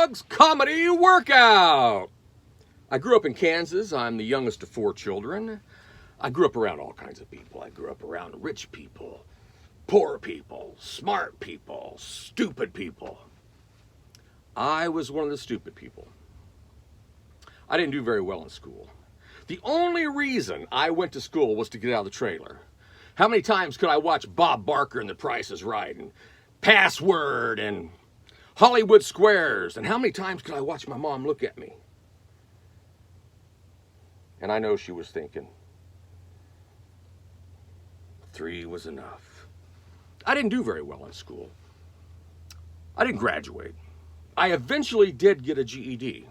Doug's Comedy Workout. I grew up in Kansas. I'm the youngest of 4 children. I grew up around all kinds of people. I grew up around rich people, poor people, smart people, stupid people. I was one of the stupid people. I didn't do very well in school. The only reason I went to school was to get out of the trailer. How many times could I watch Bob Barker and The Price is Right and Password and Hollywood Squares? And how many times could I watch my mom look at me? And I know she was thinking, 3 was enough. I didn't do very well in school. I didn't graduate. I eventually did get a GED,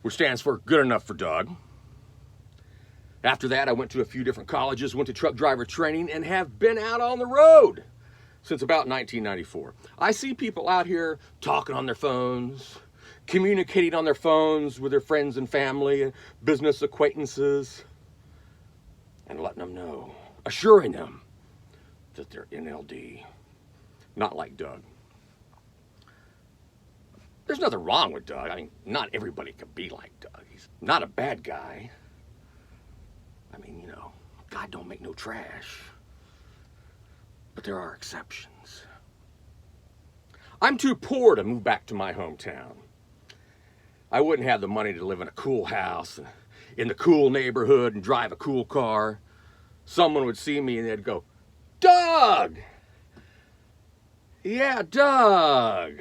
which stands for Good Enough for Doug. After that, I went to a few different colleges, went to truck driver training, and have been out on the road since about 1994. I see people out here talking on their phones, communicating on their phones with their friends and family and business acquaintances, and letting them know, assuring them that they're NLD, not like Doug. There's nothing wrong with Doug. I mean, not everybody can be like Doug. He's not a bad guy. I mean, you know, God don't make no trash. But there are exceptions. I'm too poor to move back to my hometown. I wouldn't have the money to live in a cool house, in the cool neighborhood, and drive a cool car. Someone would see me and they'd go, Doug! Yeah, Doug!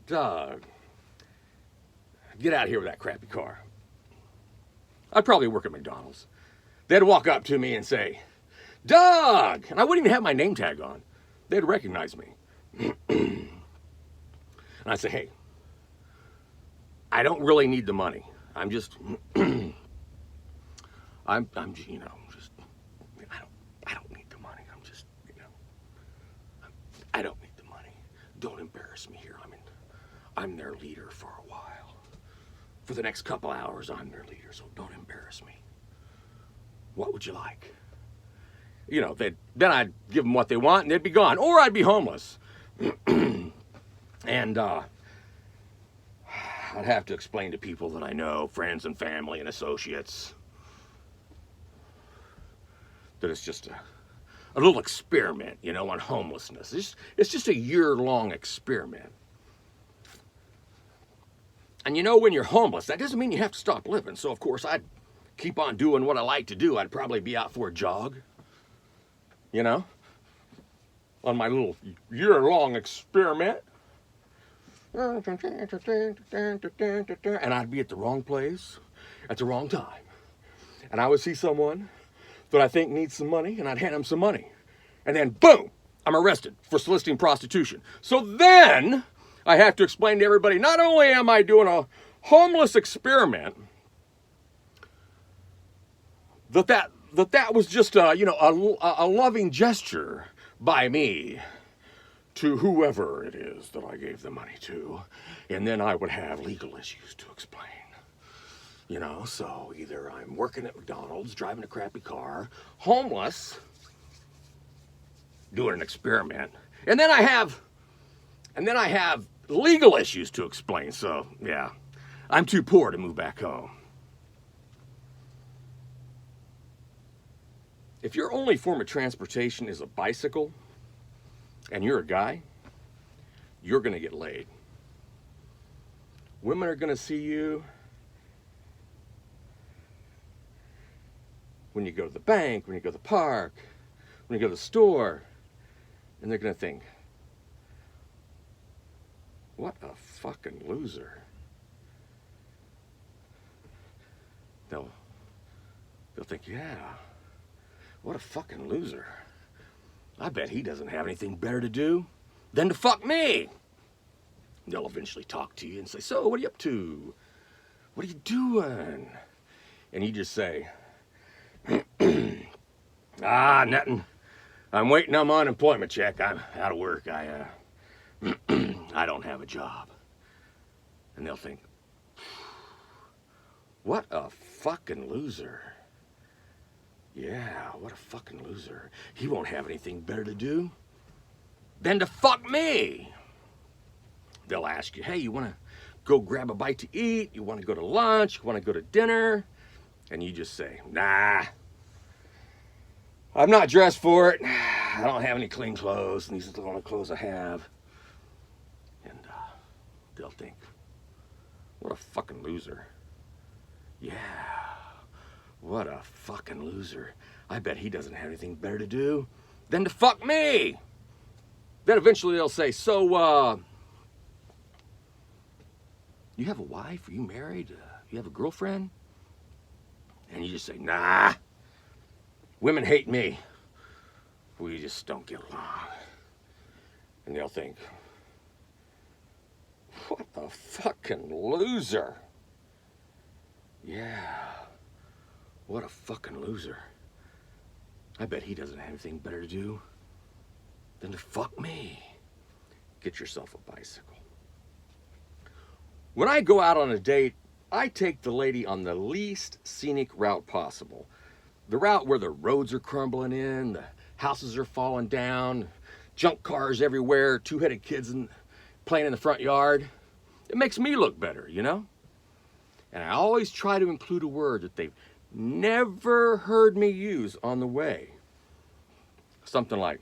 Doug, get out of here with that crappy car. I'd probably work at McDonald's. They'd walk up to me and say, Doug! And I wouldn't even have my name tag on. They'd recognize me. And I'd say, hey, I don't really need the money. I'm just, I'm you know, just, I don't need the money. I'm just, you know, I don't need the money. Don't embarrass me here. I'm their leader for a while. For the next couple hours, I'm their leader, so don't embarrass me. What would you like? You know, then I'd give them what they want and they'd be gone. Or I'd be homeless. And I'd have to explain to people that I know, friends and family and associates, that it's just a little experiment, you know, on homelessness. It's just a year-long experiment. And you know, when you're homeless, that doesn't mean you have to stop living. So, of course, I'd keep on doing what I like to do. I'd probably be out for a jog, you know, on my little year-long experiment. And I'd be at the wrong place at the wrong time. And I would see someone that I think needs some money, and I'd hand them some money. And then, boom, I'm arrested for soliciting prostitution. So then I have to explain to everybody, not only am I doing a homeless experiment, that was just a loving gesture by me to whoever it is that I gave the money to, and then I would have legal issues to explain. You know, so either I'm working at McDonald's, driving a crappy car, homeless, doing an experiment, and then I have legal issues to explain. So, yeah, I'm too poor to move back home. If your only form of transportation is a bicycle and you're a guy, you're going to get laid. Women are going to see you when you go to the bank, when you go to the park, when you go to the store, and they're going to think, what a fucking loser. They'll think, yeah, what a fucking loser. I bet he doesn't have anything better to do than to fuck me. They'll eventually talk to you and say, so, what are you up to? What are you doing? And you just say, nothing. I'm waiting on my unemployment check. I'm out of work. I don't have a job. And they'll think, what a fucking loser. Yeah, what a fucking loser. He won't have anything better to do than to fuck me. They'll ask you, hey, you want to go grab a bite to eat? You want to go to lunch? You want to go to dinner? And you just say, nah, I'm not dressed for it. I don't have any clean clothes, and these are the only clothes I have. And they'll think, what a fucking loser. Yeah, what a fucking loser. I bet he doesn't have anything better to do than to fuck me. Then eventually they'll say, so, you have a wife? Are you married? You have a girlfriend? And you just say, nah, women hate me. We just don't get along. And they'll think, what a fucking loser. Yeah, what a fucking loser. I bet he doesn't have anything better to do than to fuck me. Get yourself a bicycle. When I go out on a date, I take the lady on the least scenic route possible. The route where the roads are crumbling in, the houses are falling down, junk cars everywhere, two-headed kids playing in the front yard. It makes me look better, you know? And I always try to include a word that they've never heard me use on the way. Something like,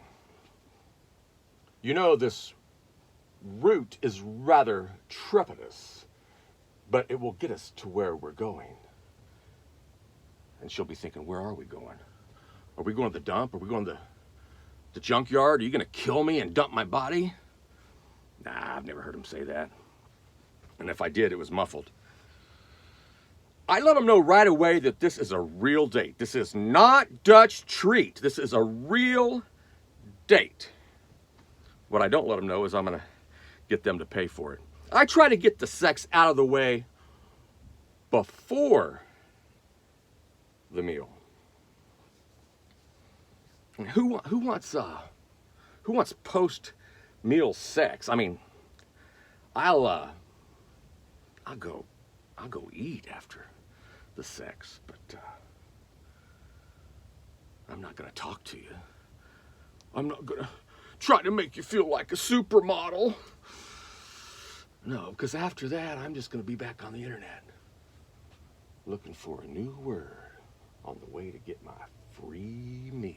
you know, this route is rather trepidous, but it will get us to where we're going. And she'll be thinking, where are we going? Are we going to the dump? Are we going to the junkyard? Are you going to kill me and dump my body? Nah, I've never heard him say that. And if I did, it was muffled. I let them know right away that this is a real date. This is not Dutch treat. This is a real date. What I don't let them know is I'm going to get them to pay for it. I try to get the sex out of the way before the meal. Who wants post-meal sex? I mean, I'll go eat after the sex, but I'm not gonna talk to you. I'm not gonna try to make you feel like a supermodel. No, because after that, I'm just gonna be back on the internet looking for a new word on the way to get my free meal.